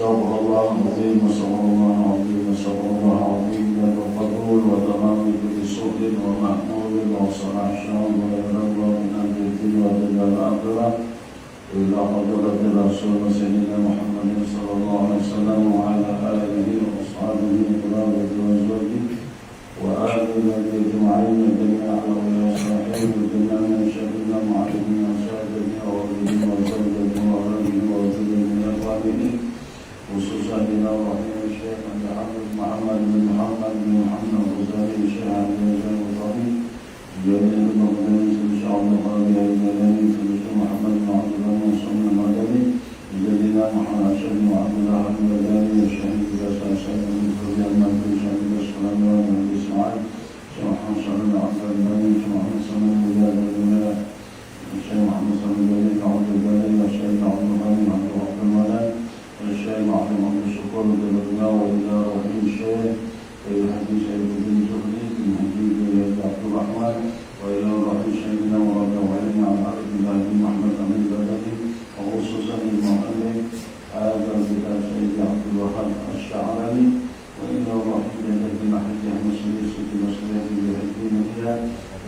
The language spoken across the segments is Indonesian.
صبر الله العظيم وصبر الله العظيم وصبر الله العظيم وقبول وتمام كل سوء ومحمود وصلاح شام ويرضى من أمر الدنيا والدنيا الآخرة إلى حضرة الرسول سيدنا محمد صلى الله عليه وسلم وعلى آله وأصحابه الكرام وأزواجه وآل بيته أجمعين جميعا ويا صاحب الجنة من شرنا معلم وسادته وولده وزوجته وأهله وذريته وأقاربه خصوصا إلى رحمه الشيخ محمد بن محمد الغزالي الشيخ عبد الرزاق الطريق جميع المقدمين إن شاء الله قاضي الجلالي الشيخ محمد بن عبد الله وصلى المدني جدنا محمد الشيخ عبد الله الغزالي الشيخ باسع سيد الفضل المنبي الشيخ السلام عليكم إسماعيل الشيخ محمد صلى الله عليه وسلم الشيخ محمد صلى الله عليه وسلم الشيخ محمد صلى الله عليه وسلم الشيخ عبد الغني عبد الرحمن الشيخ معلم عبد الشكور بالله وإلى رحيم الشيخ الحديث سيد الدين الزهري من حديث عبد الرحمن وإلى رحيم شيخنا ورد وعلينا عن عبد الله بن محمد بن البلدي وخصوصا المؤلف هذا الكتاب سيد عبد الوهاب الشعراني وإلى رحيم جدتي محمد أحمد سيد سيد مسلم بهدينها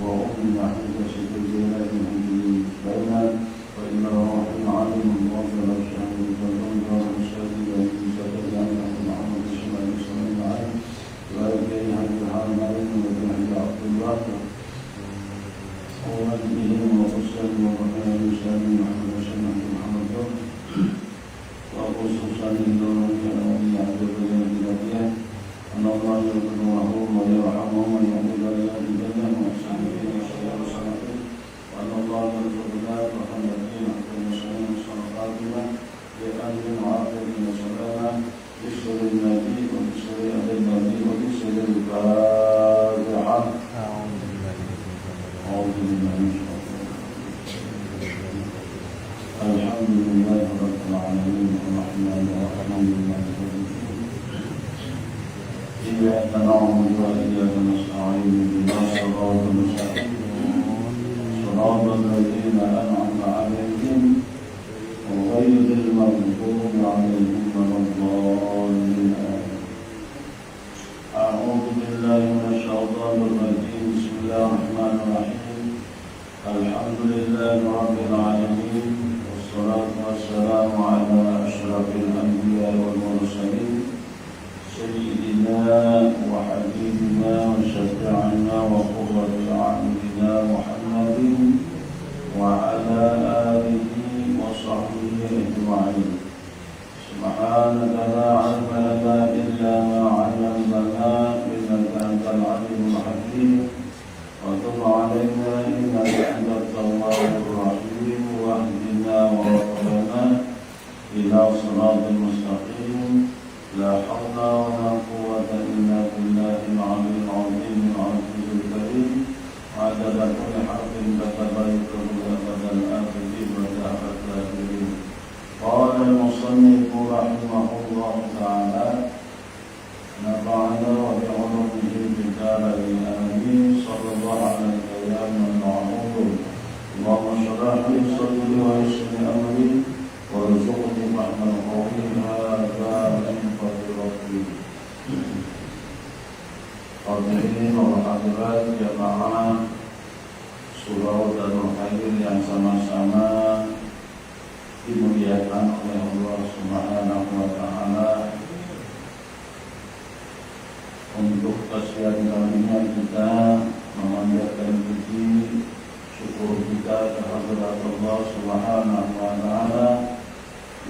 وأم محمد سيد الجلال من حديث بيننا وإلى رحيم عالم وفضل الشهر الجلال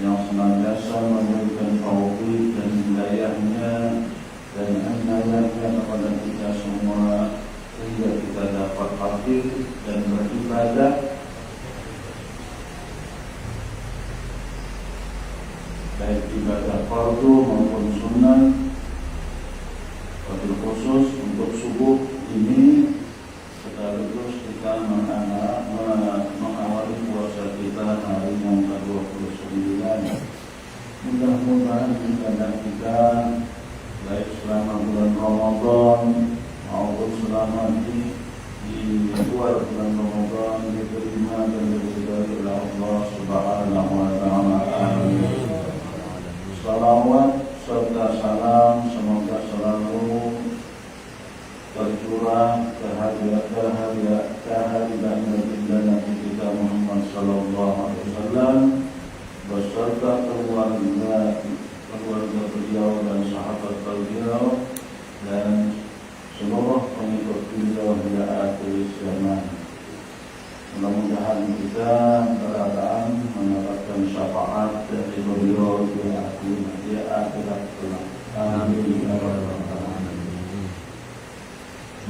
yang senantiasa memberikan taufik dan hidayahnya baik ibadah fardu maupun sunnah. Wabil khusus untuk subuh ini sekaligus kita mengawali puasa kita hari yang ke-29. Mudah-mudahan ibadah kita baik selama bulan Ramadan maupun selama di luar bulan Ramadan diterima dan diridhai oleh Allah Subhanahu wa taala. Amin. Salawat serta salam semoga selalu tercurah kehadiran Nabi kita Muhammad sallallahu alaihi wasallam beserta keluarga beliau dan sahabat beliau dan seluruh pengikut beliau hingga akhir zaman. Mudah-mudahan kita berharap mendapatkan syafaat dari beliau di akhirat kelak. Amin.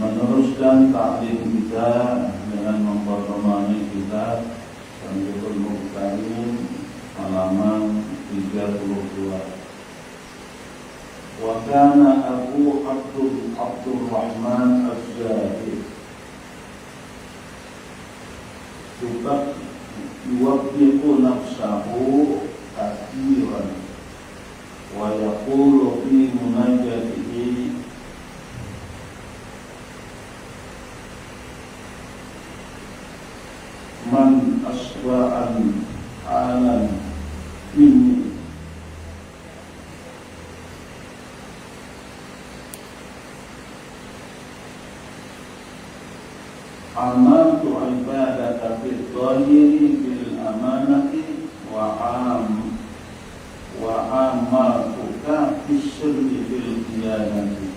Meneruskan taklim kita dengan memperdomani kitab Tanbihul Muqtarin halaman 32. Wa kana Abu Abdurrahman Az-Zahid tetap yuwabbiqu nafsahu kathiran wa yaqulu fi munajatihi man aswa'an alan minni amantu ibadaka fil dhahiri bil amanati wa amartuka fis sirri bil qiyanati.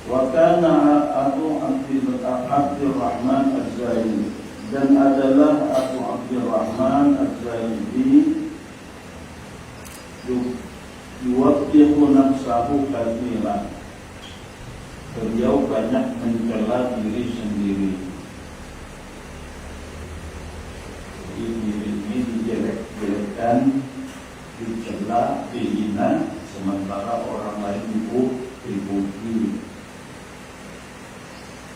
Wa kana Abu Abdurrahman Az-Zaidi dan adalah Abu Abdurrahman Az-Zaidi yuwabbiqu nafsahu kathiran. Beliau banyak mencela diri sendiri. Jadi diri ini dijelek-jelekkan, dicela, dihina, sementara orang lain dipuji.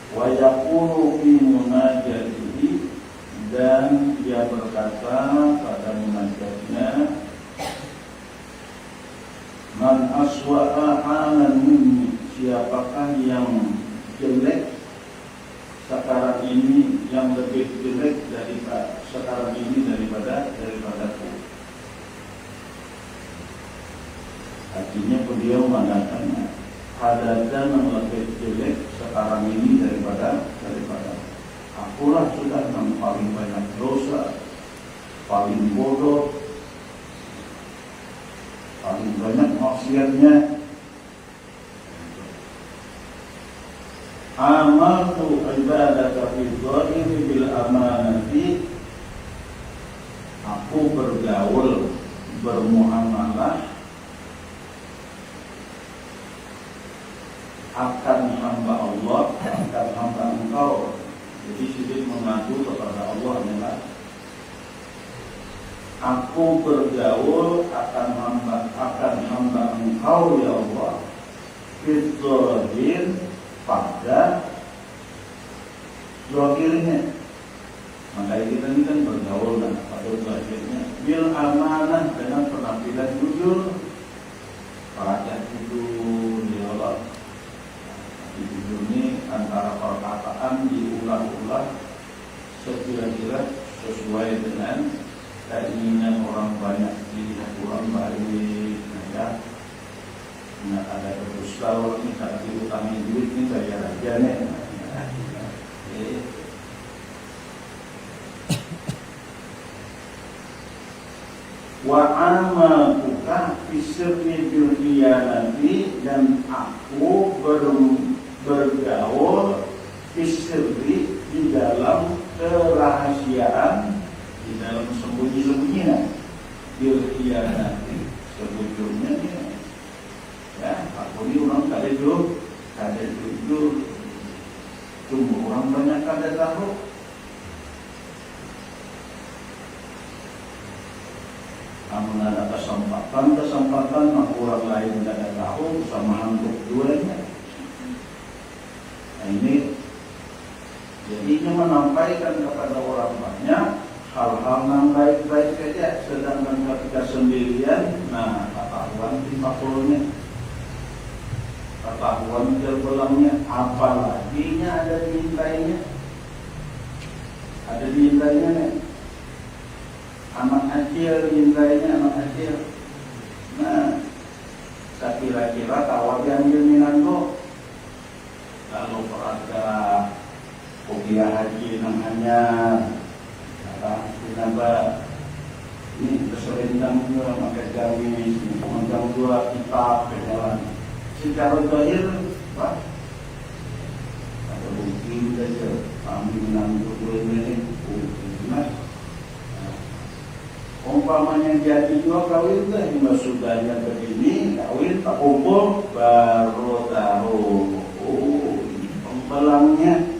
Wa yaqulu fi munajatihi dan dia berkata pada munajatnya, man aswa'a halan minni, siapakah yang jelek sekarang ini, yang lebih jelek daripada sekarang ini daripadaku. Artinya beliau mengatakan ada yang lebih jelek sekarang ini daripada akulah sudah yang paling banyak dosa, paling bodoh, paling banyak maksiatnya. Amaltu ibadaka fil dhahiri bil amanati, aku bergaul, bermuamalah akan hamba Allah, akan hamba engkau. Jadi sidik mengadu kepada Allah adalah aku bergaul akan hamba engkau ya Allah, fidzahir, pada zahirnya. Maka kita ini kan bergaul dan pada zahirnya bil amanah, dengan penampilan jujur. Pada jujur ya Allah, jujur ini antara perkataan diulang-ulang sekira-kira sesuai dengan keinginan orang banyak, dilihat orang baik, ya. Nah, ada terus kalau ini tak diutangi duit ini bayar aja nih. Wa amakuka fisirni bil khiyanati, dan aku bergaul fisirni di dalam kerahasiaan di dalam sembunyi-sembunyinya. Nanti sebujurnya dia. Ya, aku ini orang kada jujur. Cuma orang banyak kada tahu. Namun ada kesempatan orang lain kada tahu sama hantuk duanya. Nah ini jadinya menampaikan kepada orang banyak hal-hal yang baik-baik saja, sedangkan ketika sendirian, nah ketahuan timpakulnya, ketahuan terbelangnya, apalagi ada diintainya, nih. Anak kecil diintainya, anak kecil. Nah, saya kira-kira tawar diambil minanto. Lalu perada kuliah haji namanya, kenapa ini keserendang juga pakai gamis, mengang dua kitab ke jalan. Secara zahir, Pak, ada mungkin saja kami menanggung ini, mas. Umpamanya jadi juga kawin dah, sudahnya begini kawin tak kumpul baru tahu. Oh, ini pembelangnya.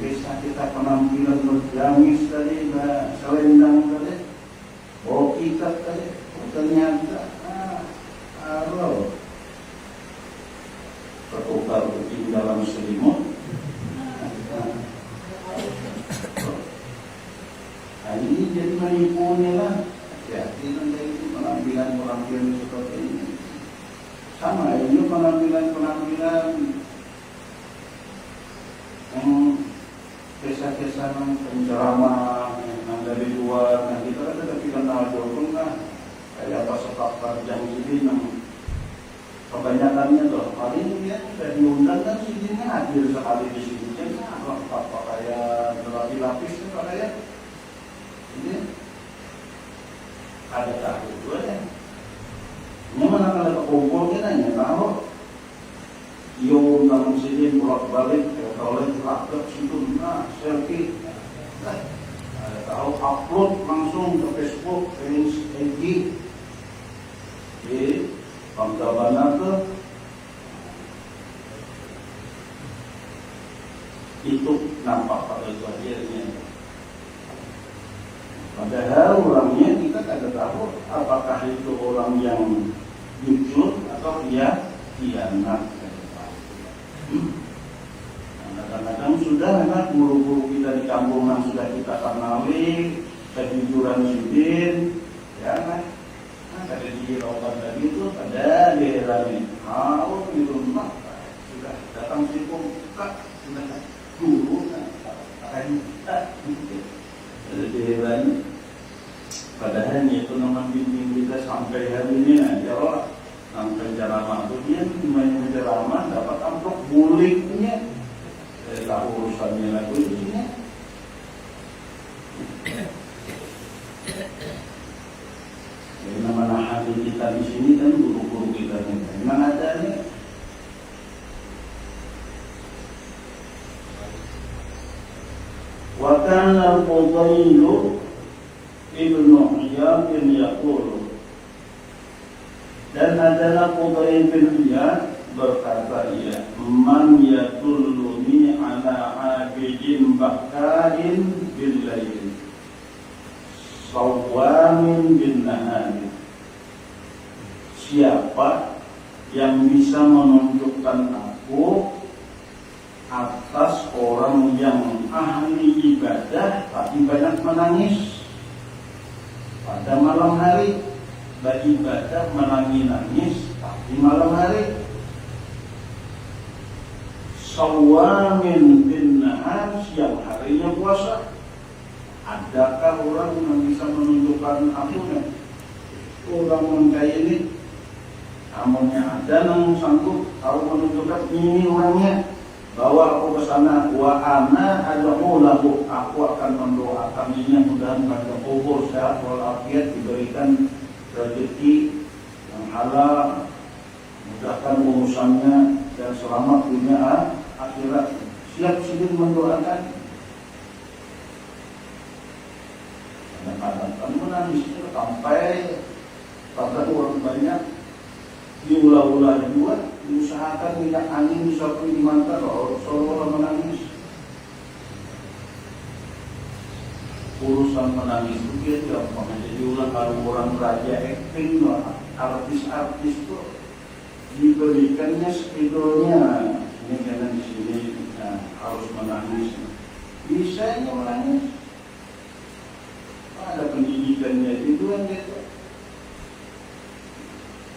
Bisa kita penampilan bergamis tadi, selendang tadi, bawa kitab tadi, ternyata halo tertukar di dalam selimut. Nah, ini jadi menipunya lah. Hati-hati nanti penampilan seperti ini. Sama ini penampilan yang kisah-kisah penceramah yang dari luar. Nah kita ada kenal dulu kan kayak apa sebab kerjaan ini yang kebanyakannya tuh kali ini ya sudah diundang kan sininya hadir sekali di sini kan apa kayak berlapis-lapis itu kayak ini ada tahu juga ya. Ini mana kalau kekumpul kita nanya tahu. Yo dalam sini bolak-balik oleh laptop situ, nah selfie, tahu upload langsung ke Facebook, ke IG, di Bangkabana ke itu nampak pada wajahnya. Padahal orangnya kita tidak tahu apakah itu orang yang jujur atau dia khianat. Kadang-kadang sudah memang guru-guru kita di kampungan sudah kita kenali kejujuran sidin, ya kan? Nah, ada di Rokan tadi itu ada daerah ini, kalau di rumah sudah datang si pungkak, sudah guru, ada daerah ini. Padahal itu nama bimbing kita sampai hari ini aja lah. Sampai ceramah itu dia main ceramah dapat amplop buliknya. Tahu urusannya lagu ini. Jadi nama hati kita di sini kan guru-guru kita ini. Memang ada nih. Wa kana al-Fudailu ibnu Iyad yaqulu. Dan adalah Fudail bin Iyad berkata ia, man yatulluni ala abidin bakarin bil lail sawamin bin nahari. Siapa yang bisa menunjukkan aku atas orang yang ahli ibadah tapi banyak menangis pada malam hari, beribadah menangis tapi malam hari. Sawamin bin nahar, siang harinya puasa. Adakah orang yang bisa menunjukkan amunnya? Orang yang kayak ini amunnya ada yang sanggup tahu menunjukkan ini orangnya, bawa aku ke sana. Wa ana adahu lahu, aku akan mendoakan ini mudah-mudahan pada kubur sehat walafiat, diberikan rezeki yang halal, mudahkan urusannya dan selamat dunia akhirat. Siap sidin mendoakan. Kadang-kadang kan menangisnya sampai pada orang banyak diulah-ulah juga, diusahakan minyak angin bisa pergi di mata seolah-olah menangis. Urusan menangis itu dia gampang aja diulang. Kalau orang raja acting, artis-artis tuh diberikannya skillnya. Ini karena di sini harus menangis. Bisanya menangis. Ada pendidikannya itu kan gitu.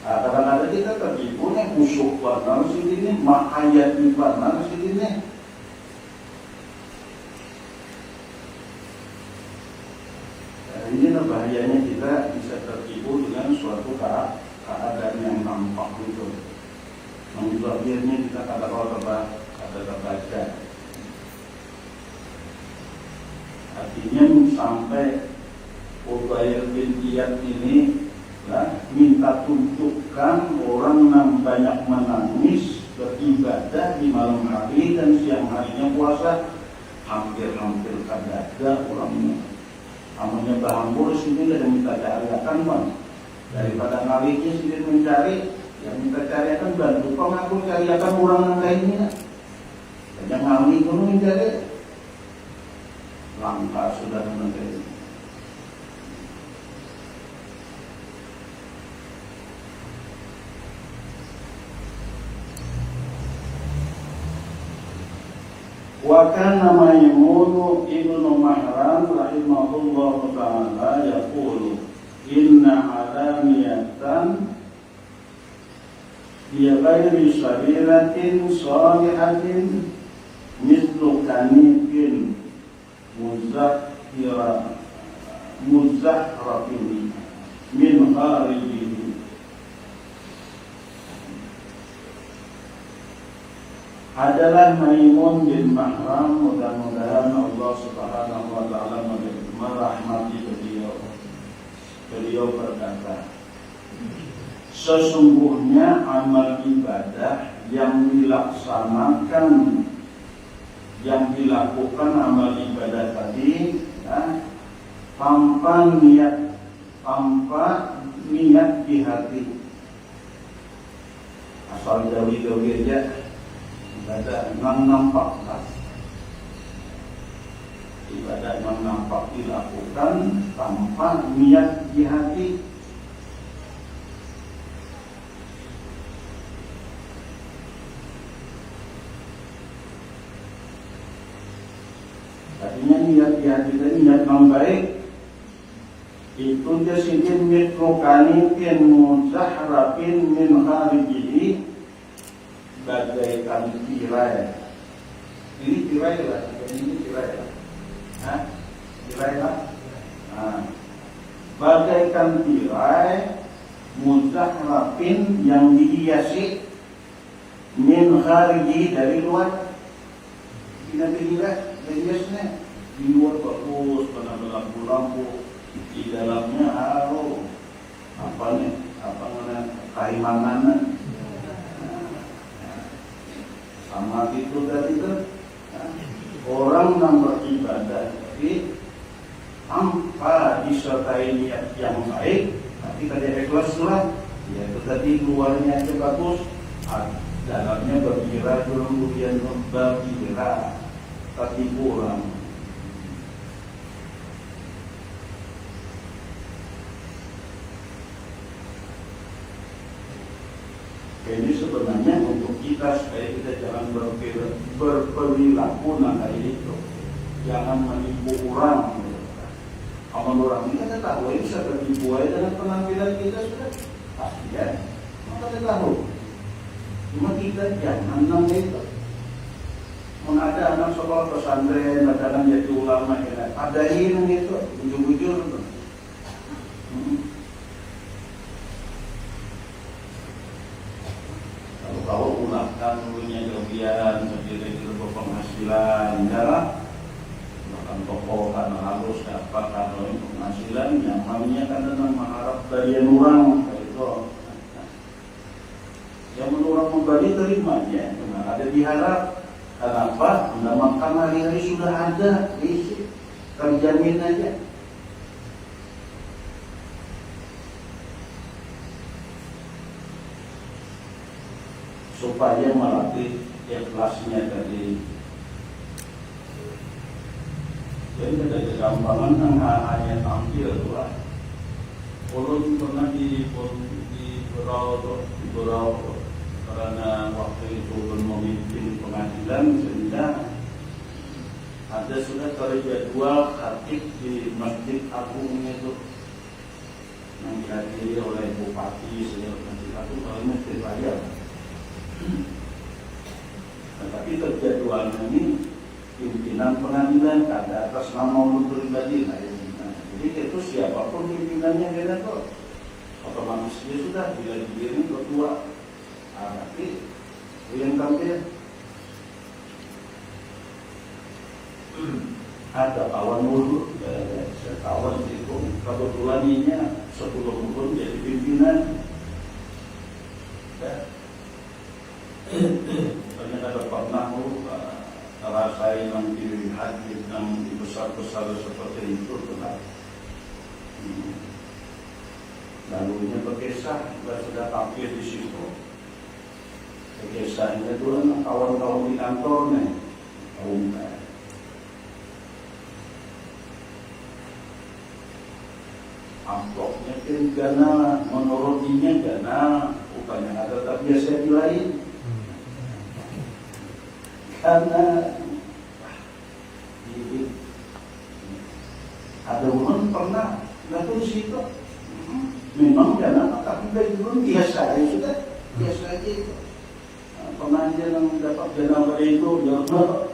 Kadang-kadang kita tertipu nih musuh benar sih ini, makayat benar sih ini. Ini bahayanya kita bisa tertipu dengan suatu keadaan yang nampak itu. Akhirnya kita kata terbaca. Artinya sampai Ubair bin Iyad ini minta tunjukkan orang yang banyak menangis beribadah di malam hari dan siang harinya puasa. Hampir kada ada orangnya. Namanya bahambur sini ada minta cariakan bang. Daripada ngawinya sini mencari, yang minta cariakan bantu pengaku cariakan orang yang lainnya. Yang ngawi pun mencari langkah sudah mencari. Wa kana Maimun ibnu Mahran rahimahullahu ta'ala yaqulu inna alamiyatan bi ghairi sabiratin salihatin mislu kanifin muzahrafin min kharijihi. Adalah Maimun bin Mahran, mudah-mudahan Allah Subhanahu wa ta'ala merahmati beliau. Beliau berkata, sesungguhnya amal ibadah yang dilaksanakan, yang dilakukan amal ibadah tadi tanpa niat di hati, asal jauh-jauh aja. Ibadah yang nampak ibadah yang nampak dilakukan tanpa niat di hati. Artinya niat di hati dan niat yang baik itu dia sedikit mitrokani pin muzahrafin min kharijihi, bagaikan tirai. Ini tirai lah, ini tirai lah. Tirai lah. Bagaikan tirai muzahrafin yang dihiasi min khariji dari luar. Kita tirai, hiasnya di luar bagus, pada lampu-lampu, di dalamnya apa namanya kaimanan. Sama itu tadi kan orang yang beribadah tapi tanpa disertai niat yang baik, tapi kada ikhlas lah. Ya itu tadi luarnya aja bagus, dalamnya berkira kemudian berkira tapi kurang. Ini sebenarnya untuk kita supaya kita jangan berperilaku kayak itu, jangan menipu orang. Amal orang ini kita tahu bisa tertipu aja dengan penampilan kita sudah pasti ya. Maka kita tahu. Cuma kita jangan nampak itu. Ada anak sekolah pesantren, kadang jadi ulama ya. Ada ini itu, ujung-ujung itu. Kalau ulahkan punya kelebihan sendiri berpenghasilan, jalan bahkan toko karena halus dapat karena penghasilan yang namanya karena mengharap dari orang itu yang menurut memberi terima ya, ada diharap. Kenapa? Anda makan hari-hari sudah ada, isi terjamin aja. supaya melatih ikhlasnya tadi. Jadi ada kegampangan kan hanya tampil lah. Ulun pernah di Berau karena waktu itu ulun memimpin pengadilan sehingga ada sudah terjadwal khatib di Masjid Agung itu yang dihadiri oleh Bupati segala Masjid Agung kalau Masjid Raya. Tetapi terjadwalnya ini pimpinan pengadilan ada atas nama ulun pribadi. Jadi itu siapapun pimpinannya dia tuh otomatis dia sudah bila diri ketua. Tapi yang tampil ada kawan dulu, kawan itu kebetulan ini sebelum ulun jadi pimpinan. Ternyata ada pernah rasain yang dihadir yang dibesar-besar seperti itu benar. Lalunya berkisah sudah tampil di situ. Kisahnya dulu kawan-kawan di kantornya, amplopnya kan gana, menurutinya gana, bukannya ada tak biasa lain. Karena ada orang pernah nggak di situ, memang gana, tapi dari dulu biasa ya sudah, biasa aja itu. Pengajian yang dapat dana itu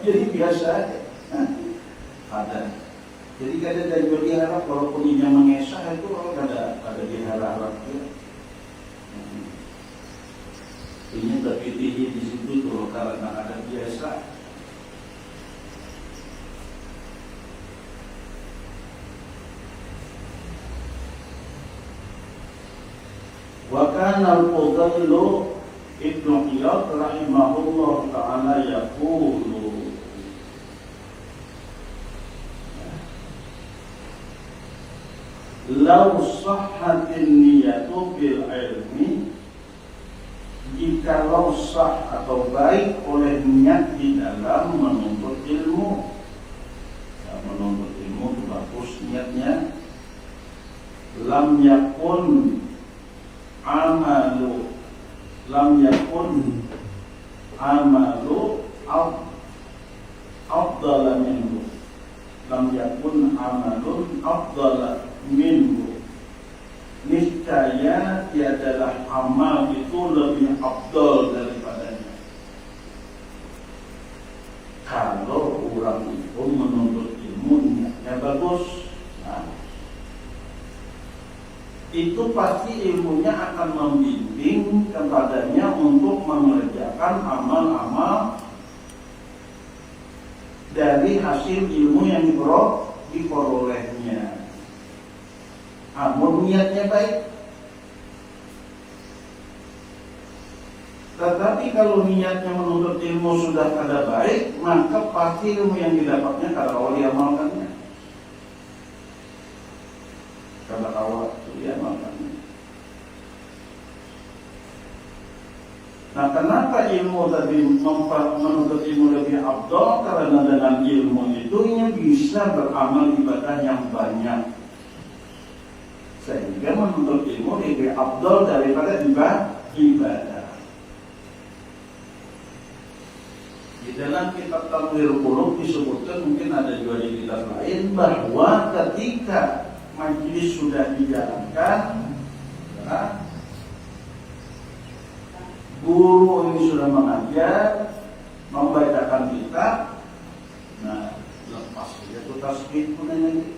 jadi biasa aja. Ada. Jadi kada ada diharap walaupun ini mengesah itu kada diharap ya. Ini tapi di situ tuh karena ada biasa. Wa kana al-Fudailu Ibnu Iyad rahimahullah ta'ala yaqulu law sahhatin niyatu bil ilmi, jikalau sah atau baik oleh niat di dalam menuntut ilmu. Ya, menuntut ilmu itu bagus niatnya. Lam yakun amalu afdala minhu. Lam yakun amalun afdala minhu. Niscaya tiadalah amal itu lebih afdal daripadanya. Kalau orang itu menuntut ilmu niatnya bagus, itu pasti ilmunya akan membimbing kepadanya untuk mengerjakan amal-amal dari hasil ilmu yang diperolehnya. Namun niatnya baik. Tetapi kalau niatnya menuntut ilmu sudah kada baik, maka pasti ilmu yang didapatnya kada awal diamalkannya. Kada awal diamalkannya. Nah, kenapa ilmu tadi menuntut ilmu lebih afdal? Karena dengan ilmu itu bisa beramal ibadah yang banyak. Sehingga menuntut ilmu lebih afdal daripada ibadah. Di dalam kitab Tanwirul Qulub disebutkan, mungkin ada juga di kitab lain, bahwa ketika majelis sudah dijalankan, guru ini sudah mengajar, membacakan kitab, nah lepas itu tasbih pun ini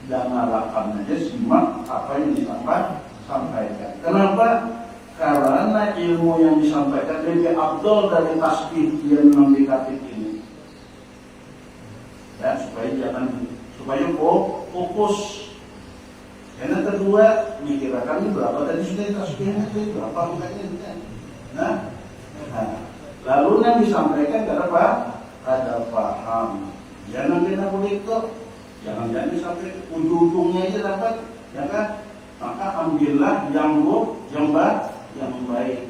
dan arahkan aja, simak apa yang disampaikan. Kenapa? Karena ilmu yang disampaikan lebih afdal dari tasbih yang mendekati ini. Ya, supaya fokus. Yang kedua, mikirkan berapa tadi sudah tasbihnya, berapa angkanya. Nah, lalu yang disampaikan ada paham. Jangan kita boleh itu, jangan sampai ujung-ujungnya aja dapat, ya kan? Maka ambillah yang baik.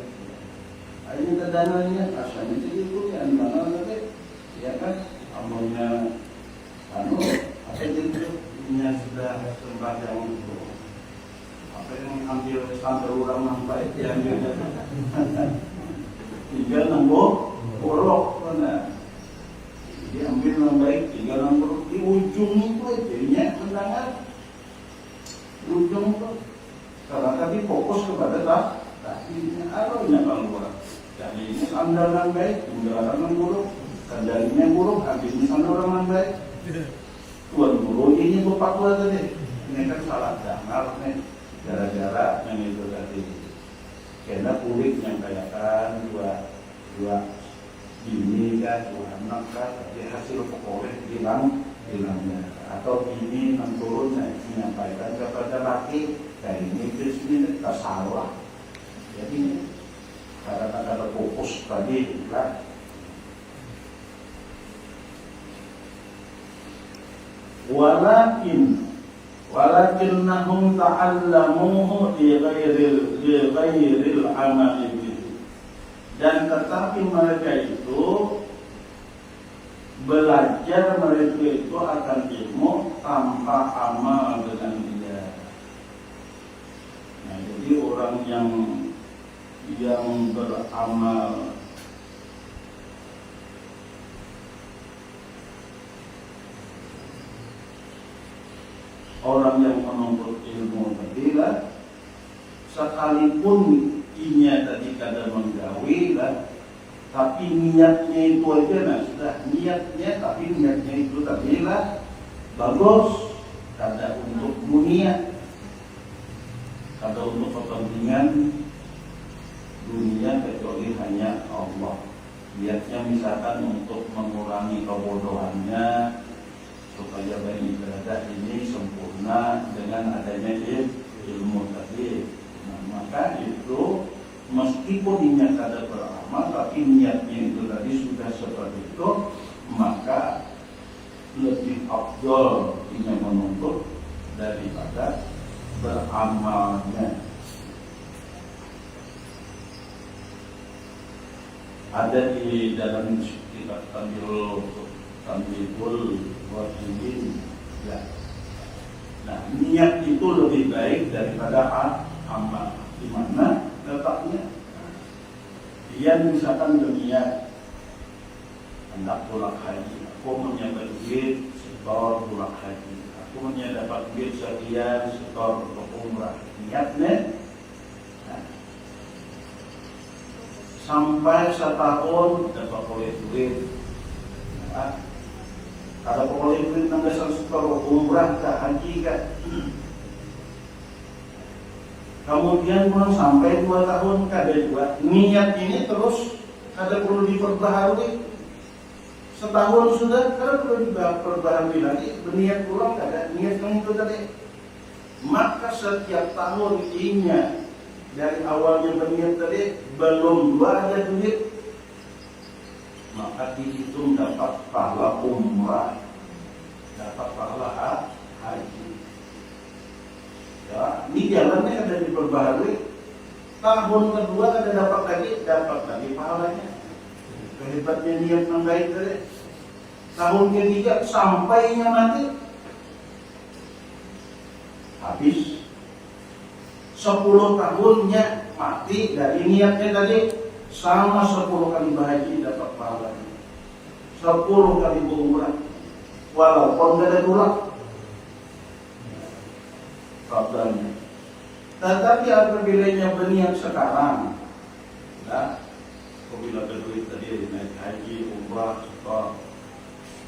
Ini dananya asalnya jadi punya mana nanti, ya kan? Amalnya, apa itu punya sudah sembahyang itu. Apa yang ambil sampai orang nampak diambil tinggal nambah borok mana diambil yang baik tinggal nambah di ujung itu jadinya mendengar ujung itu karena tadi fokus kepada takinya arahnya keluar jadi ini sandaran baik tinggalan yang buruk sandalnya buruk habisnya sandaran yang baik tuan guru ini lupa tua tadi ini kan salah dengar nih gara-gara yang itu tadi karena kulit yang kayakan dua ini kan dua anak kan di hasil pokoknya hilangnya atau ini yang turunnya menyampaikan kepada laki dan ini ini tak salah jadi karena ada fokus tadi kan walakinnahum ta'allamuhu li ghairil amali bihi dan tetapi mereka itu belajar mereka itu akan ilmu tanpa amal dengan dia. Nah, jadi orang yang beramal orang yang menuntut ilmu tadilah sekalipun inya tadi kada menggawi lah tapi niatnya itu aja nah sudah niatnya tapi niatnya itu tadilah bagus kada untuk dunia kada untuk kepentingan dunia kecuali hanya Allah niatnya misalkan untuk mengurangi kebodohannya supaya beribadah ini sempurna dengan adanya ilmu tadi. Nah, maka itu meskipun niat ada beramal, tapi niatnya itu tadi sudah seperti itu, maka lebih afdal ini menuntut daripada beramalnya. Ada di dalam kitab Tanbihul Wajibin ya. Nah niat itu lebih baik daripada amal. Di mana letaknya? Dia misalkan berniat hendak pulang haji, aku punya duit setor pulang haji, aku punya dapat duit sekian setor untuk umrah. Niatnya sampai setahun dapat oleh duit. Ada pokoknya duit nang dasar setor umrah ke haji kan. Kemudian belum sampai 2 tahun kada buat niat ini terus kada perlu diperbaharui. Setahun sudah kada perlu diperbaharui lagi. Berniat pulang kada niat yang itu tadi. Maka setiap tahun inya dari awalnya berniat tadi belum ada duit, maka dihitung dapat pahala umrah, dapat pahala haji. Ya, ini jalannya ada diperbaharui. Tahun kedua ada dapat lagi pahalanya. Kehebatnya niat yang baik tadi. Tahun ketiga sampainya mati, habis. 10 tahunnya mati dari niatnya tadi sama 10 kali berhaji dapat pahalanya 10 kali berumrah walaupun tidak ada tulang problemnya. Tetapi apabila berniat sekarang nah, apabila ada duit tadi naik haji, umrah,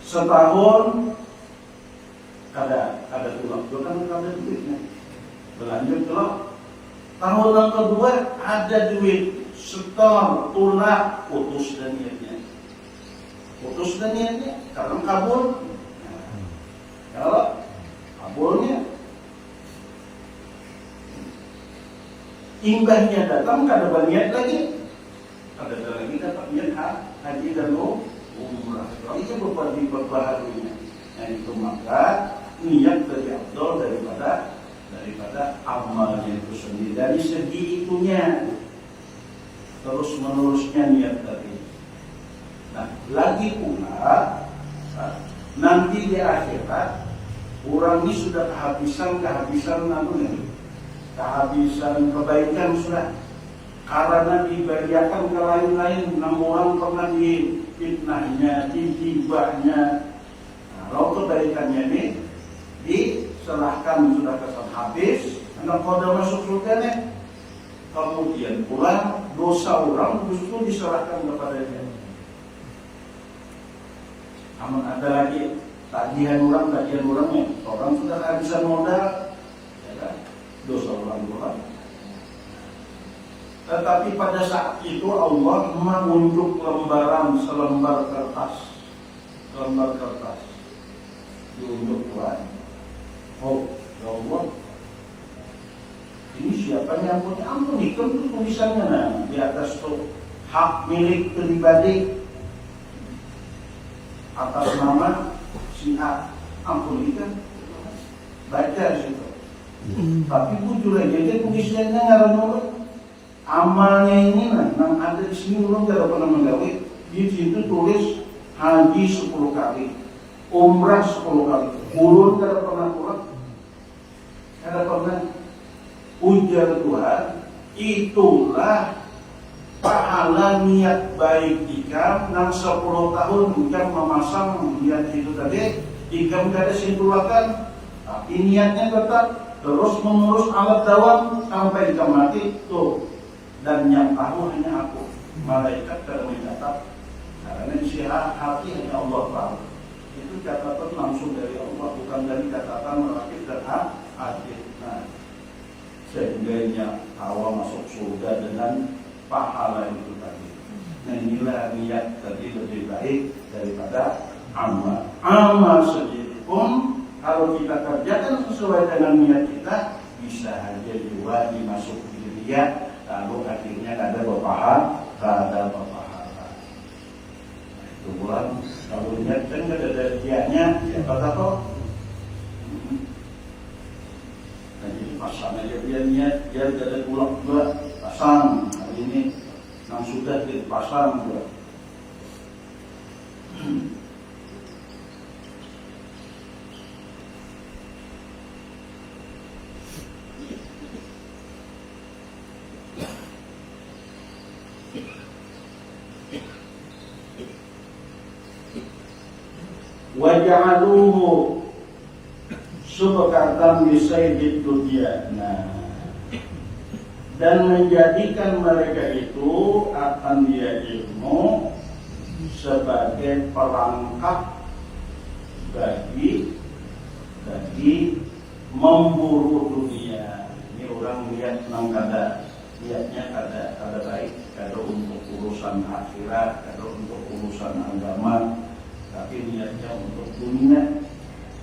setahun kada tulang itu kan kada duitnya berlanjut tulang. Tahun yang kedua ada duit, setor, tunak, putus dan niatnya, karena kabul. Kalau kabulnya, imbahnya datang, kada berniat lagi, kada lagi dapat niat haji dan umrah. Itu berbaharunya. Nah itu maka niat lebih afdal daripada amalnya itu sendiri dari segi itunya. terus menerusnya niat tadi. Nah, lagi pula nanti di akhirat orang ini sudah kehabisan kebaikan sudah, karena diberiakan ke lain-lain. Enam orang pernah difitnahnya, digibahnya. Nah, kalau kebaikannya ini diserahkan sudah kesan habis, anak pada masuk surga nih. Kemudian pula dosa orang justru diserahkan kepadanya. Namun ada lagi tagihan orangnya, orang sudah kehabisan modal, ya kan? Dosa orang. Tetapi pada saat itu Allah mengunjuk selembar kertas, diunjuk Tuhan. Oh, ya Allah, ini siapa yang ampuni? Kan itu tulisannya di atas tuh hak milik pribadi atas nama si A, ampunikan. Baca di situ. Tapi bujur aja dia tulisannya ngaruh amalnya ini nang ada di sini belum tidak pernah menggawe. Di situ tulis haji 10 kali, umrah 10 kali, ulun tidak pernah pulang, tidak pernah. Ujar Tuhan, itulah pahala niat baik ikam nang 10 tahun ikam memasang niat itu tadi, ikam tidak ada simpulakan, tapi niatnya tetap terus mengurus alat dawam sampai ikam mati tuh. Dan yang tahu hanya aku, malaikat tidak mencatat, karena isi hati hanya Allah tahu. Itu catatan langsung dari Allah, bukan dari catatan merakit dan hati. Nah, sehingga awal masuk surga dengan pahala itu tadi. Nah, inilah niat tadi lebih baik daripada amal. Amal sendiri pun kalau kita kerjakan sesuai dengan niat kita, bisa aja juga dimasuk di niat, lalu akhirnya ada pahala. Nah, itu bulan kalau niat kan ada dianya, ya kata jadi pasang aja dia niat, dia ada pulang juga pasang. Hari ini yang sudah dipasang juga. Waja'aluhu subkatan bisaydid dunya. Nah, dan menjadikan mereka itu akan dia ilmu sebagai perangkap bagi memburu dunia. Ini orang lihat nang lihatnya kada baik, kada untuk urusan akhirat, kada untuk urusan agama, tapi niatnya untuk dunia.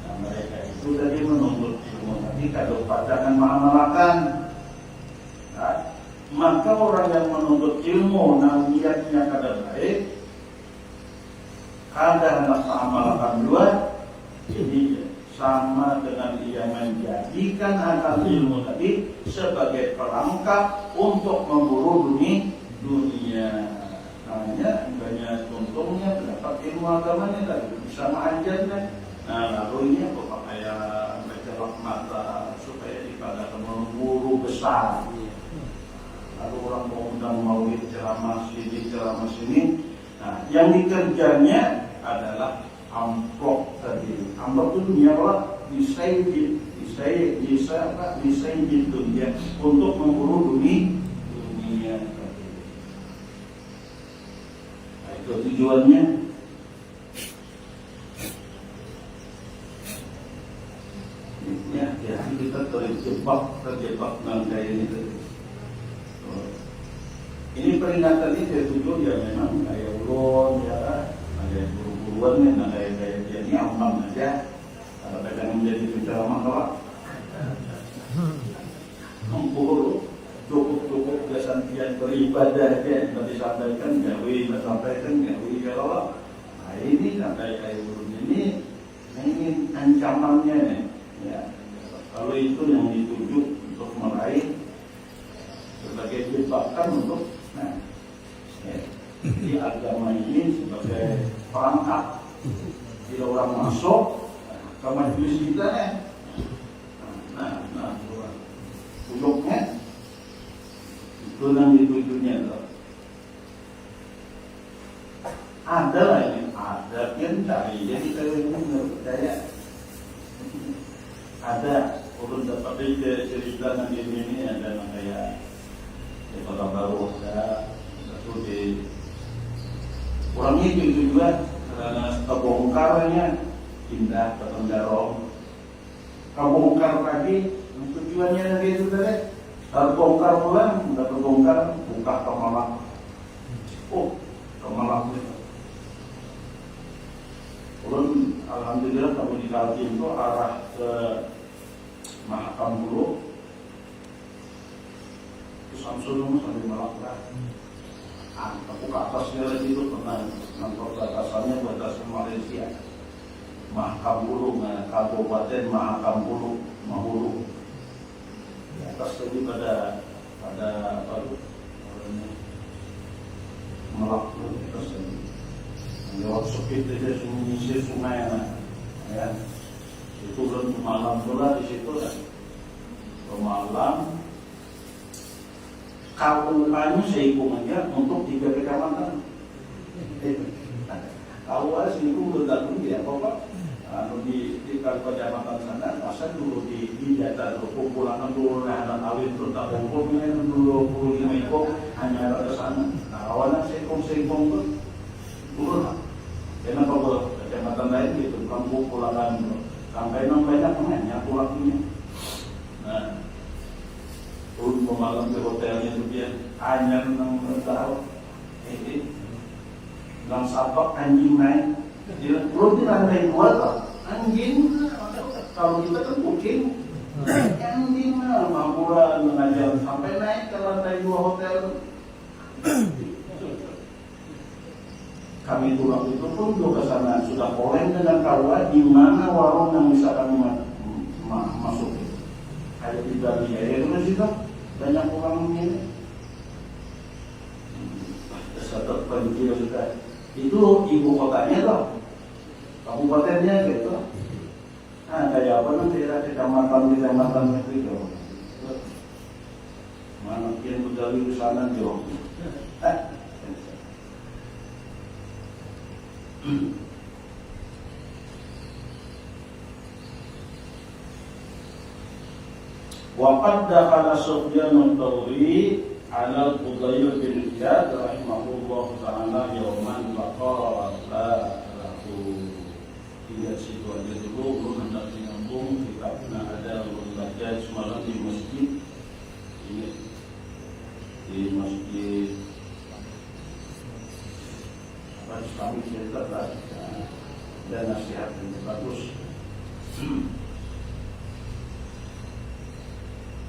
Nah, mereka itu tadi menuntut ilmu, tapi kada padangan mengamalkan. Nah, maka orang yang menuntut ilmu nah niatnya kada baik, kada hendak mengamalkan dua, jadi sama dengan dia menjadikan akal ilmu tadi sebagai perangkap untuk memburu dunia. Namanya banyak untungnya, dapat ilmu agamanya tadi bisa mengajarkan. Nah, lalu ini apa kayak mencelak mata supaya dipadakan memburu besar. Lalu orang mau undang maulid ceramah sini. Nah, yang dikerjanya adalah amplop tadi. Amplop itu dunia lah, disainjit dunia untuk memburu dunia tadi. Nah, itu tujuannya. Ya, kita terjebak dengan kayak ini tadi. Ini peringatan ini saya tujuh ya memang kayak ulun ya, kayak buru-buruan nih, kayak dia ini aman aja. Kalau kadang menjadi penceramah kalau memburu cukup kesantian beribadah aja, disampaikan gawe kalau nah ini sampai kayak ulun ini ancamannya nih. Ya, kalau itu yang dituju untuk meraih sebagai jebakan untuk ada urun dapat cerita nanti ini ada kayak di Kota Baru ada satu di orangnya itu juga karena kebongkarnya pindah ke Tenggarong, kebongkar lagi tujuannya lagi itu tadi terbongkar pulang, udah terbongkar buka ke Malang. Oh, ke Malang itu. Ulun alhamdulillah kami di Kaltim itu arah ke Mahakam Bulu, ke Samsung sampai Malaka. Aku ke atasnya lagi itu pernah nangkep batasannya batasan Malaysia. Mahakam Bulu, Kabupaten Mahakam Bulu, Mahulu. Di atas tadi pada apa itu? Melak di atas tadi. Lewat sepit dia menyisir sungai ya. Itu kan malam pula di situ kan. Malam kabupaten sehitungannya untuk 3 kecamatan. Kabupaten sehitung bergabung dia apa? Di kecamatan sana masa dulu di data dulu kumpulan dulu anak awin terus tak kumpulan dulu 25 ekor hanya ada sana. Nah awalnya sehingtung tuh dulu karena kalau kecamatan lain gitu, kampung pulangan sampai banyak namanya pulangnya. Nah, turun malam di hotelnya itu dia hanya 6 tahun. Gang sabak anjing naik. Dia turun di lantai 2 tak? Anjing. Kalau kita kan kucing. Anjing mampuran mengajar sampai naik ke lantai 2 hotel. Kami pulang itu pun juga ke sana sudah koleng dengan kawan di mana warung yang bisa kami masuk. Kayak di Bali ya itu situ banyak orang ini. Satu penjil juga. Itu ibu kotanya loh, kabupatennya gitu. Nah kayak apa nanti kecamatan itu. Mana yang berdali di sana jauh. Waqad dakhala Sufyan al-Thawri ala al-Fudayl bin Iyad rahimahullah ta'ala yawman faqala lahu. Tidak situ aja dulu belum hendak menyambung kitabnya ada baca semalam di masjid ini di masjid kami cerita dan nasihat yang bagus.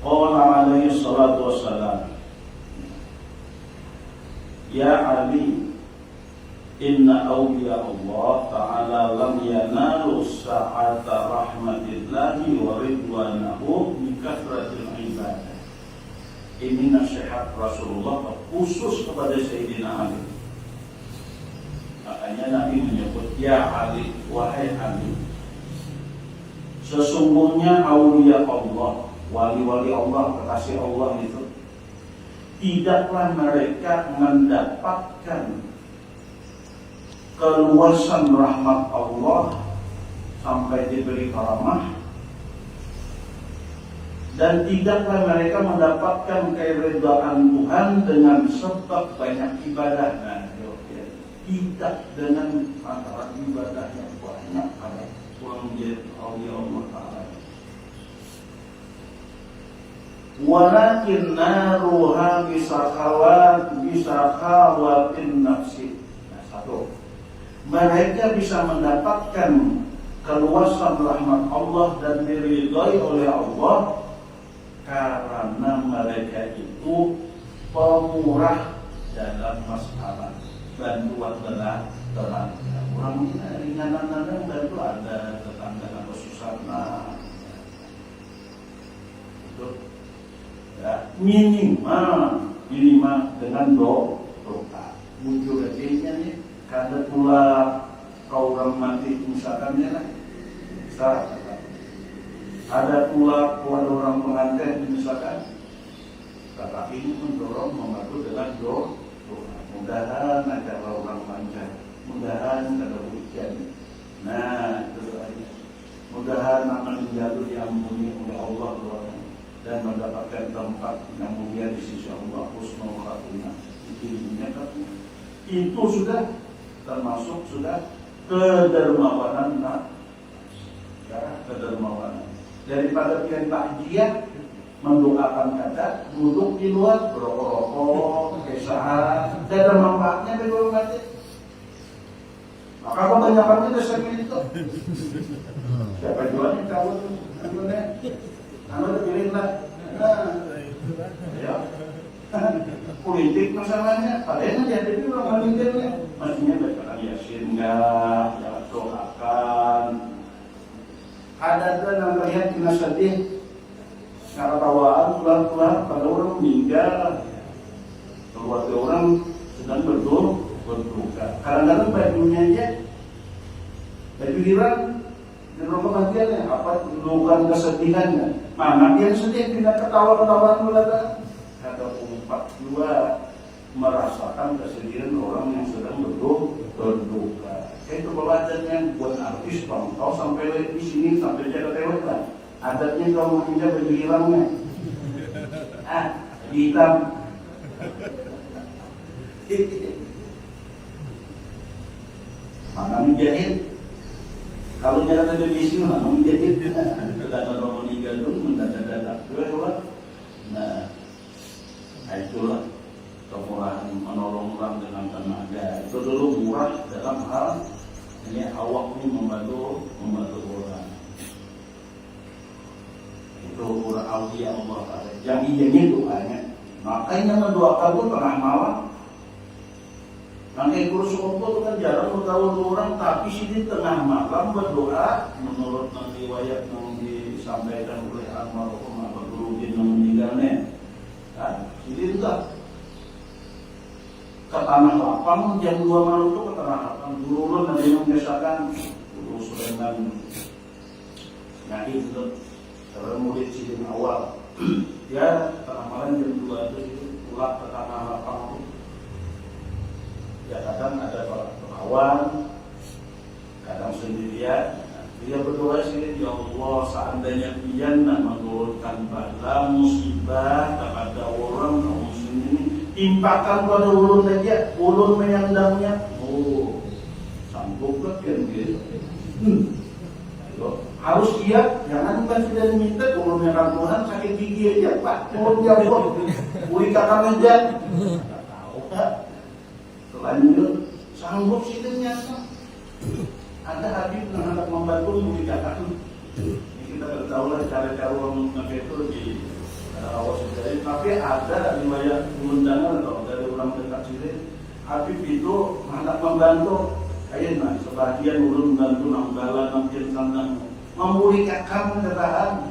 Qala alaihi salatu wassalam, ya Ali, inna awliya Allah ta'ala lam yanalu sa'ata rahmatillahi wa ridwanahu bi kathratil ibadah. Ini nasihat Rasulullah khusus kepada Sayyidina Ali. Makanya Nabi menyebut, ya Ali, wahai Ali, sesungguhnya awliya Allah, wali-wali Allah, kekasih Allah itu, tidaklah mereka mendapatkan keluasan rahmat Allah sampai diberi karamah, dan tidaklah mereka mendapatkan keridhaan Tuhan dengan sebab banyak ibadah. Nah, tidak dengan antara ibadah yang banyak pada kurang menjadi awliya Allah Ta'ala. Walakin naruha bisakhawatin nafsi. Nah, satu, mereka bisa mendapatkan keluasan rahmat Allah dan diridhai oleh Allah karena mereka itu pemurah dalam masalah bantuan telah orang ringan-ringan bantu ada tetangga yang kesusahan itu ya minimal dengan doa muncul akhirnya nih kada pula kau orang mati misalkan ya lah bisa ada pula keluar orang pengantin misalkan kata ini mendorong membantu dengan doa. Mudahan ada orang panjang, mudahan ada hujan. Nah, itu aja. Mudah-mudahan akan jatuh diampuni oleh Allah dan mendapatkan tempat yang mulia di sisi Allah, husnul khatimah di dunia. Itu sudah termasuk sudah kedermawanan, ya, kedermawanan. Daripada pian takjiah mendoakan kata duduk di luar berokok-rokok, kesahan, tidak ada manfaatnya bagi mati. Maka kebanyakannya itu seperti itu. Siapa jualnya kawat tuh, anu pilih lah. Ya, politik masalahnya. Padahal dia itu orang politiknya, maksudnya bacakan Yasin enggak, ya doakan. Ada tuh yang melihat kena sedih, karena tawaan pulang-pulang pada orang meninggal, keluarga orang sedang berduka. Kadang-kadang bajunya aja, baju hirang, dan rumah kematiannya apa bukan kesedihannya. Mana yang sedih tidak ketawa-ketawaan belakang. Ada umpat juga merasakan kesedihan orang yang sedang berduka. Itu pelajaran buat artis bang. Kau sampai di sini sampai jaga tewet lah. Adatnya kau menginjak baju hilangnya. Hitam. Mana menjahit? Kalau jalan ada di sini lah menjahit. Ketika orang meninggal itu mendadak-dadak. Nah, itulah kemurahan menolong orang dengan tenaga. Itu dulu murah dalam hal ini awak ini membantu orang. Itu orang aulia Allah. Yang ini doanya. Makanya mendoakan itu tengah malam. Nanti kursus itu kan jarang bertahu orang, tapi sini tengah malam berdoa menurut riwayat yang disampaikan oleh almarhum Abah Gurudin yang meninggalnya. Sini enggak ke tanah lapang jam 2 malam itu ke tanah lapang dulu ada yang mengesahkan dulu Sulaiman nyari itu karena murid sidin awal ya tengah malam jam 2 itu pulang ke tanah lapang ya kadang ada kawan kadang sendirian dia berdoa sini ya Allah seandainya pian menurunkan bala musibah kepada orang kaum muslimin timpakan pada ulun saja, ulun menyandangnya. Oh, sanggup lah pian gitu. Harus siap, jangan kan sudah diminta ulun yang Tuhan sakit gigi aja, Pak. Ulun jawab, ui kakak meja. Tahu tak? Selanjut, sanggup sih ternyata. Ada Habib yang hendak membantu ui kakak. Ini kita tahu lah cara-cara orang itu lebih awas dari, tapi ada riwayat undangan atau dari orang dekat sini. Habib itu hendak membantu, kayaknya sebagian ulun membantu nambala nampil sandang, memulihkan ketahan.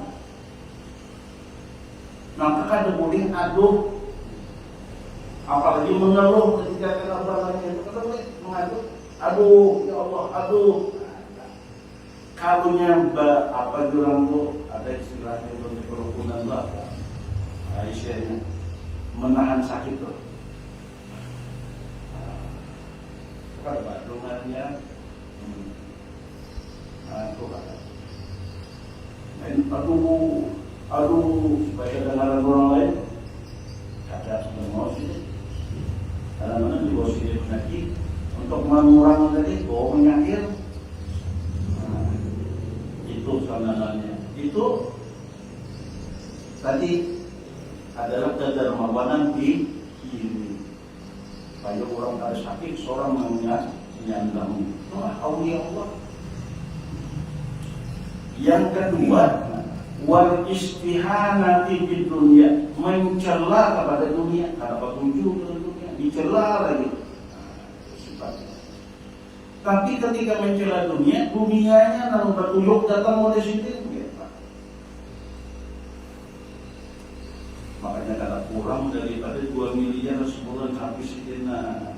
Maka ada boleh aduh, apalagi mengeluh ketika kenapa lagi, mengadu, aduh ya Allah, aduh. Kalunya apa jurang tuh ada istilahnya untuk kerukunan lah. Aisyahnya menahan sakit tuh. Kalau badungannya, itu kata. Aduh, supaya dengaran orang lain, kata sudah mau sih. Karena di bawah sini penyakit untuk mengurangi tadi bawa penyakit. Itu sandarannya. Itu tadi adalah kedermawanan di kiri. Supaya orang ada sakit, seorang menyandang. Aulia Allah. Yang kedua, wal istihanati di dunia, mencela kepada dunia, apa tujuh ke dunia, dicela lagi. Tapi ketika mencela dunia, dunianya lalu bertuyuk datang oleh situ. Makanya kata kurang daripada 2 miliar sebulan habis kita.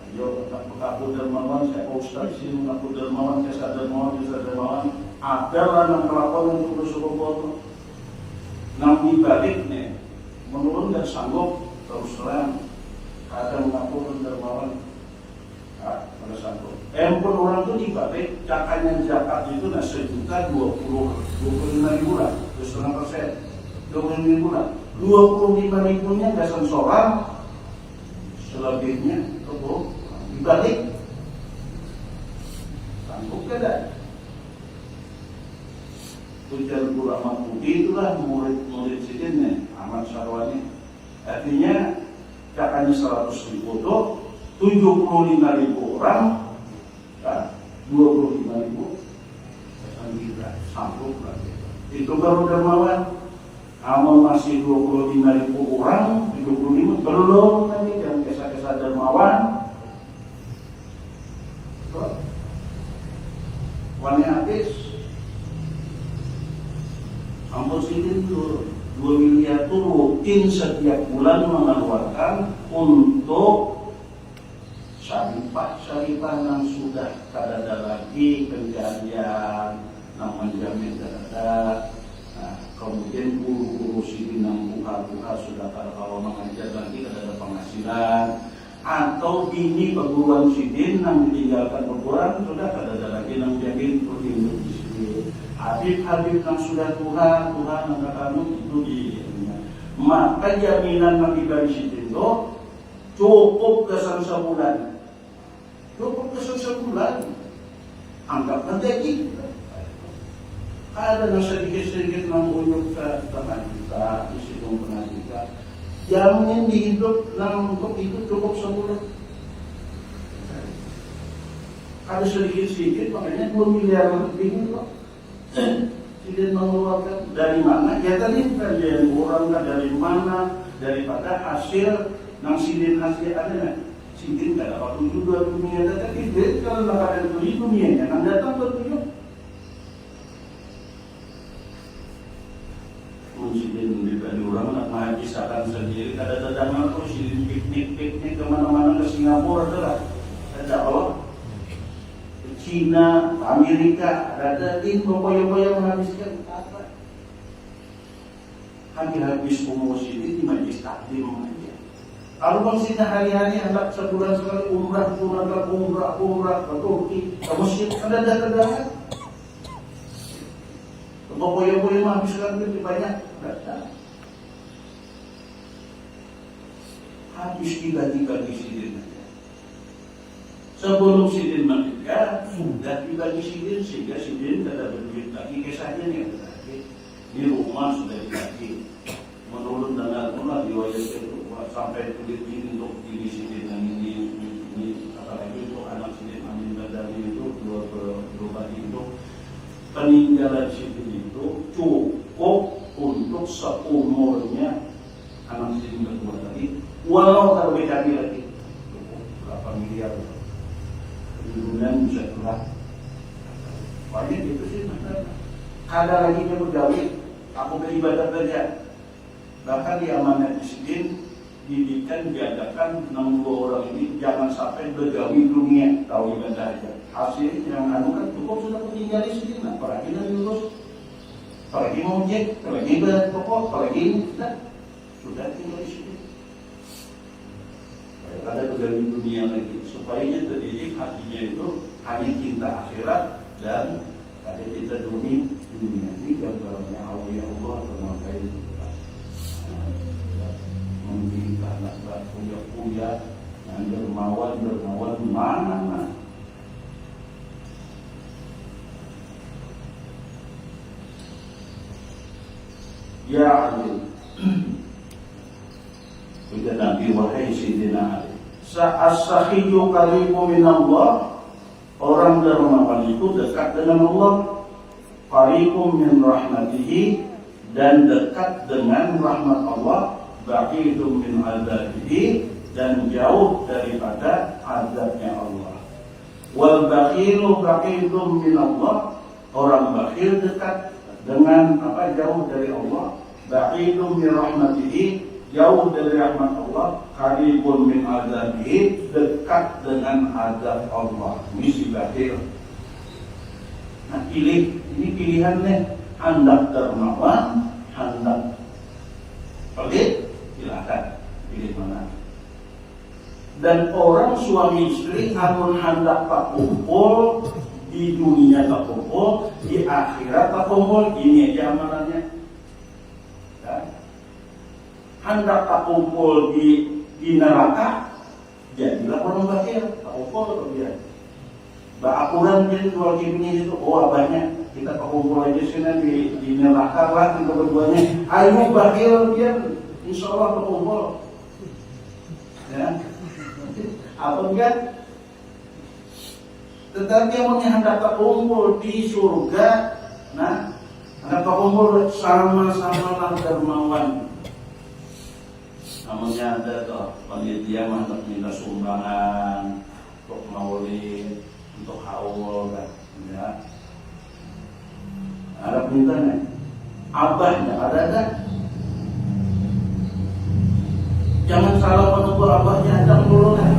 Ayo mengaku dermawan, saya Ustaz sini mengaku dermawan, saya dermawan. Adalah yang kelakuan untuk bersyukur. Namun dibalik nih, menurun dan sanggup terus terang. Kadang mengaku dermawan, pada sanggup. Empun orang itu dibalik cakanya zakat itu nah 1.025.000 lah, 2,5%, 25.000 lah. 25.000-nya gasan seorang, selebihnya kebo dibalik. Sanggup tidak? Ujar Guru Ahmad Budi itulah murid sidinnya Ahmad Syarwani. Artinya cakanya 100.000 itu 75.000 orang, 25.000 sanggup lagi. Itu baru dermawan. Amal masih 25.000 orang, 25 belum lagi yang kisah-kisah dermawan. Wani habis. Ampun sidin 2 miliar itu rutin setiap bulan mengeluarkan untuk syarifah yang sudah ada lagi pencarian yang menjamin ada. Nah, kemudian guru-guru sidin yang buka-buka sudah kalau mengajar lagi ada penghasilan, atau bini perguruan sidin yang ditinggalkan perguruan sudah ada lagi yang menjamin untuk hidup di sini. Habib-habib yang sudah Tuhan yang katamu itu di maka jaminan yang dibagi sidin itu cukup kesan sebulan. Cukup kesan sebulan. Anggap nanti ada yang sedikit-sedikit mengunjuk ke teman kita, isi pernah kita. Jamin dihidup untuk itu cukup sebulan. Ada sedikit-sedikit, makanya 2 miliar lebih itu. Tidak mengeluarkan dari mana? Ya tadi kalian orang dari mana? Daripada hasil nang sidin hasil ada. Sidin tidak dapat tujuh 2 dunia, tapi dia kalau nggak ada tujuh dunianya, nang datang bertujuh. Sidin dibagi orang nak menghabiskan sendiri. Kadang-kadang aku sidin piknik kemana-mana ke Singapura adalah ada Allah. Cina, Amerika, ada di boyo-boyo menghabiskan apa? Habis umur sini di majlis taklim aja. Kalau maksudnya hari-hari hendak sebulan sekali umrah ke Turki, ke Mesir, ada datang. Boyo-boyo menghabiskan duit banyak, datang. Habis dibagi-bagi sidin. Sebelum sidin menikah sudah dibagi sidin sehingga sidin tidak berduit lagi. Kisahnya nih di rumah sudah dibagi. Menurut dengan pula riwayat itu sampai duit ini untuk diri sidin yang ini apalagi untuk anak sidin Amin Badari itu dua itu peninggalan sidin itu cukup untuk seumurnya anak sidin berdua tadi. Walau kalau beda lagi cukup berapa miliar. Kemudian bisa keluar. Banyak itu sih. Ada lagi yang bergawe, aku beribadah saja. Bahkan di amanat sidin didikan diadakan 62 orang ini jangan sampai bergawe dunia, tahu ibadah aja. Hasil yang kan cukup sudah tinggal di sidin. Apalagi dari lulus, apalagi mau cek, apalagi berpokok, apalagi sudah tinggal di sidin. Ada bergawe dunia lagi supaya terdidik hatinya itu hanya cinta akhirat dan ada cinta dunia. Ini gambarannya awliya Allah atau mengkain memiliki anak punya yang dermawan mana. Ya Ali, kita Nabi wahai Sayyidina Ali, as-sakhiyyu qaribu minallah, orang dermawan itu dekat dengan Allah, qaribum min rahmatihi, dan dekat dengan rahmat Allah, ba'idum min azabihi, dan jauh daripada azabnya Allah. Wal bakhilu ba'idum min Allah, orang bakhil dekat dengan jauh dari Allah, ba'idum min rahmatihi, jauh dari rahmat Allah, qaribun min azabihi, dekat dengan azab Allah. Misi bakhil. Nah, ini pilihannya, hendak dermawan, hendak pelit, silakan pilih mana. Dan orang suami istri amun hendak tak kumpul di dunia, tak kumpul di akhirat, tak kumpul. Ini aja amalannya ya. Hendak tak kumpul di neraka, jadilah orang bakhil, tak kumpul dia. Berakuran jadi dua kini itu, oh abahnya kita kumpul aja sini di neraka lah kita berduanya. Ayo bakhil dia, insya Allah kumpul. Ya, apa enggak? Tetapi yang hendak kumpul di surga, nah, hendak kumpul sama-sama dermawan. Namanya ada tuh panitia hendak minta sumbangan untuk maulid, untuk haul kan, ya. Ada mintanya, abahnya ada. Jangan salah menegur abahnya, ada dulu kan,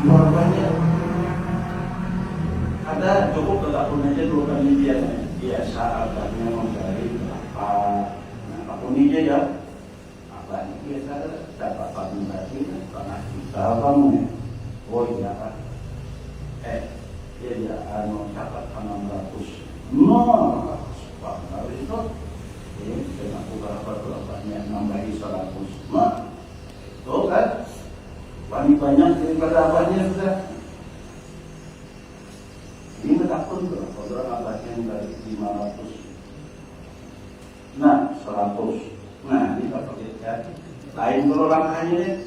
abahnya. Ada cukup akun aja dulu kan dia biasa abahnya mencari apa, nah akun aja ya, abahnya biasa dapat pagi lagi, tanah kita kamu, oh iya kan. Dia catat 600 hari itu dengan aku berapa-berapanya nambahi 100 tuh kan paling banyak daripada abahnya sudah. Ini takut berapa orang abahnya yang dari 500 100 ini dapat ya. Lain kalau langkahnya deh,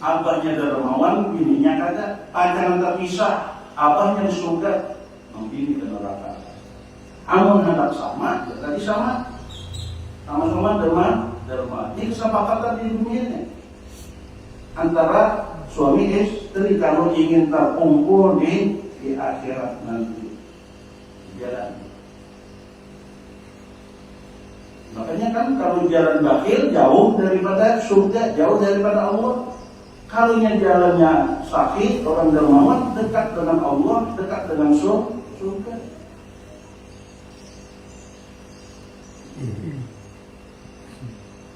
abahnya dermawan, bininya kata jangan terpisah. Abahnya di surga, membini ke neraka. Amun hendak sama, ya tadi sama-sama derma. Ini kesepakatan di dunia ini antara suami istri kalau ingin terkumpul di akhirat nanti jalan. Makanya kan kalau jalan bakhil jauh daripada surga, jauh daripada Allah. Kalau jalannya sakit, orang dermawan dekat dengan Allah, dekat dengan surga.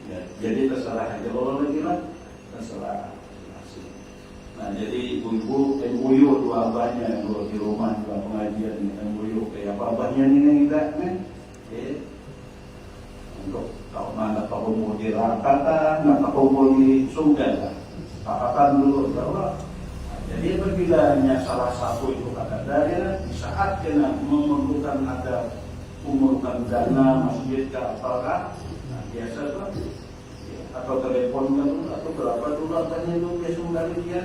Ya, jadi terserah aja kalau lagi lah, terserah. Nah jadi ibu-ibu MUU dua abahnya, dua di rumah dua pengajian MUU kayak apa abahnya ini kita untuk tahu mana tahu mau dirangkatan, mana tahu mau di surga lah. Pakatan dulu bahwa jadi apabila salah satu itu kata dari di saat kena memerlukan ada dana masjid ke apakah biasa lah atau telepon kan atau berapa dulu katanya itu besok dari dia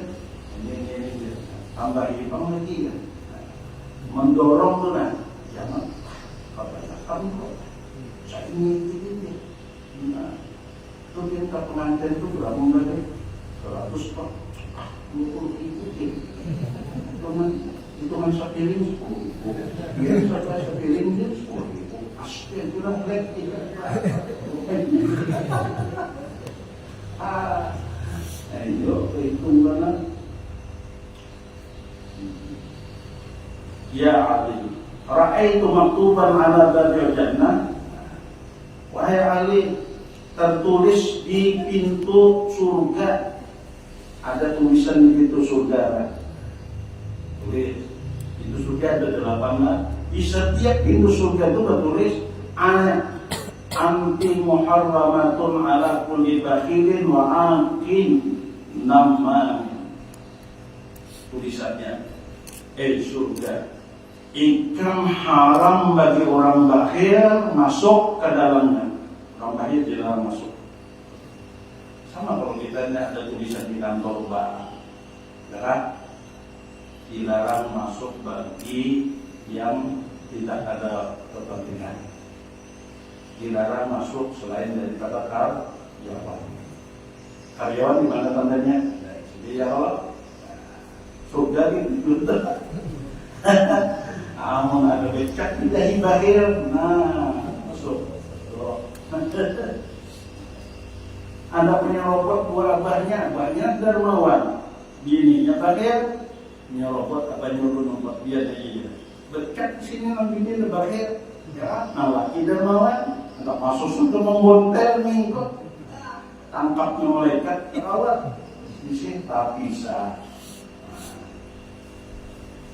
ini tambah ipang lagi kan mendorong tuh jangan katakan kok saya ini itu kita pengantin itu berapa lagi 100 Pak, 20 ribu hitungan sepiring 10 dia sepiring dia 10 ribu pasti itu lah ayo hitungan ya Ali ra'aitu maktuban ala babil jannah wahai Ali tertulis di pintu surga. Ada tulisan di pintu surga kan? Tulis pintu surga ada 8. Di setiap pintu surga itu tertulis anti muharramatun ala kulli bakhilin wa aqin nama. Tulisannya surga ikram haram bagi orang bakhil masuk ke dalamnya. Orang bakhil dilarang masuk. Sama kalau kita ada tulisan di kantor bank, ya, dilarang masuk bagi yang tidak ada kepentingan. Dilarang masuk selain daripada karyawan. Karyawan di mana tandanya? Jadi ya Allah, surga itu. Amun ada becak tidak hibahir, masuk. Anda menyerobot buah abahnya dermawan. Bininya bakhil, menyerobot apa nyuruh nombor dia aja. Dekat sini namanya bakhil, ya, laki dermawan, enggak masuk sudah membontel mingkot. Tangkapnya malaikat, Allah di sini tak bisa.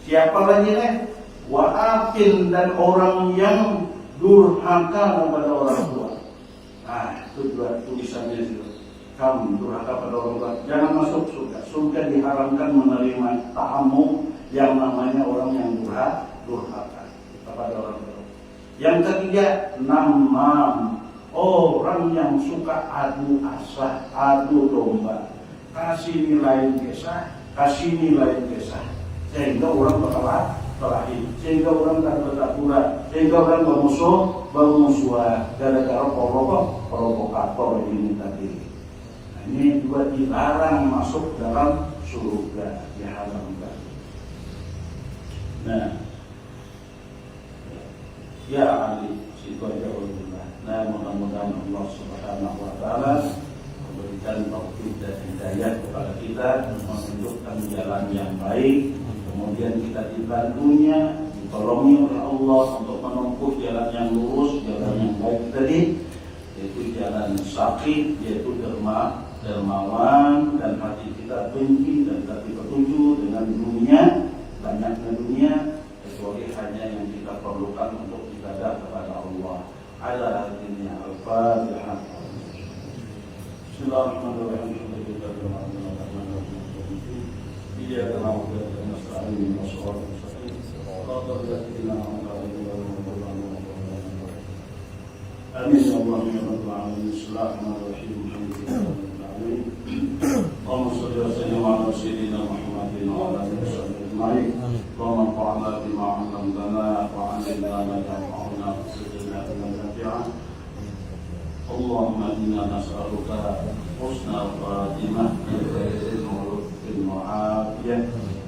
Siapa lagi nih? Wa akin, dan orang yang durhaka kepada orang tua. Nah, itu dua tulisannya itu. Kamu durhaka pada orang tua, jangan masuk surga. Surga diharamkan menerima tamu yang namanya orang yang durhaka kepada orang tua. Yang ketiga, namam, orang yang suka adu asah, adu domba, kasih nilai kisah, sehingga orang berkelahi, sehingga orang bertakura, sehingga orang bermusuhan gara-gara provokator ini tadi. Nah, ini juga dilarang masuk dalam surga, diharamkan. Nah, ya Ali, situ aja Allah. Nah, mudah-mudahan Allah Subhanahu wa taala memberikan taufik dan hidayah kepada kita, menunjukkan jalan yang baik, kemudian kita dibantunya, ditolongi oleh Allah untuk menempuh jalan yang lurus, jalan yang baik tadi, yaitu jalan syaqi, yaitu dermawan, dan hati kita benci dan hati petunjuk dengan dunia, banyaknya dunia, kecuali hanya yang kita perlukan untuk ibadah kepada Allah. Ala hadiniya al-Fatihah. Bismillahirrahmanirrahim. Iyyaka na'budu wa iyyaka nasta'in. Ihdinas siratal mustaqim. Shiratal ladzina an'amta 'alaihim ghairil maghdubi 'alaihim waladdallin. Amin ya Allah ya rabbal alamin. Bismillahirrahmanirrahim. Alhamdulillahi. Allahumma shalli wa sallim ala sayyidina Muhammadin wa ala alihi wasallam ajma'in. Allahumma anfa'na bima 'allamtana wa 'allimna ma yanfa'una wa zidna ilman nafi'an. Allahumma inna nas'aluka husnal khatimah والعافية.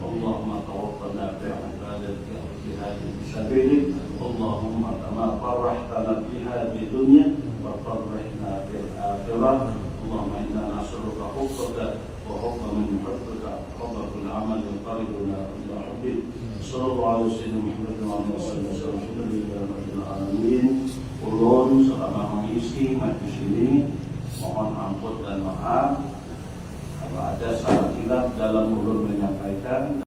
اللهم توفنا في عبادتك وفي هذه سبيلك. اللهم كما فرحتنا في هذه الدنيا وفرحنا في الآخرة. اللهم إنا نسألك حبك وحب من يحبك وحب كل عمل يقربنا إلى حبك. صلى الله عليه وسلم محمد وعلى آله وسلم. الحمد لله رب العالمين. Ulun selama mengisi majlis ini mohon ampun dan maaf kalau ada salah hilaf dalam ulun menyampaikan.